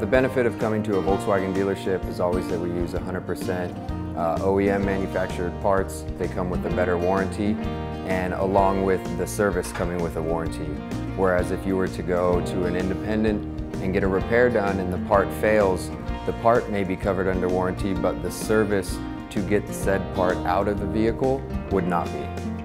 The benefit of coming to a Volkswagen dealership is always that we use 100% OEM manufactured parts. They come with a better warranty, and along with the service coming with a warranty. Whereas if you were to go to an independent and get a repair done and the part fails, the part may be covered under warranty, but the service to get said part out of the vehicle would not be.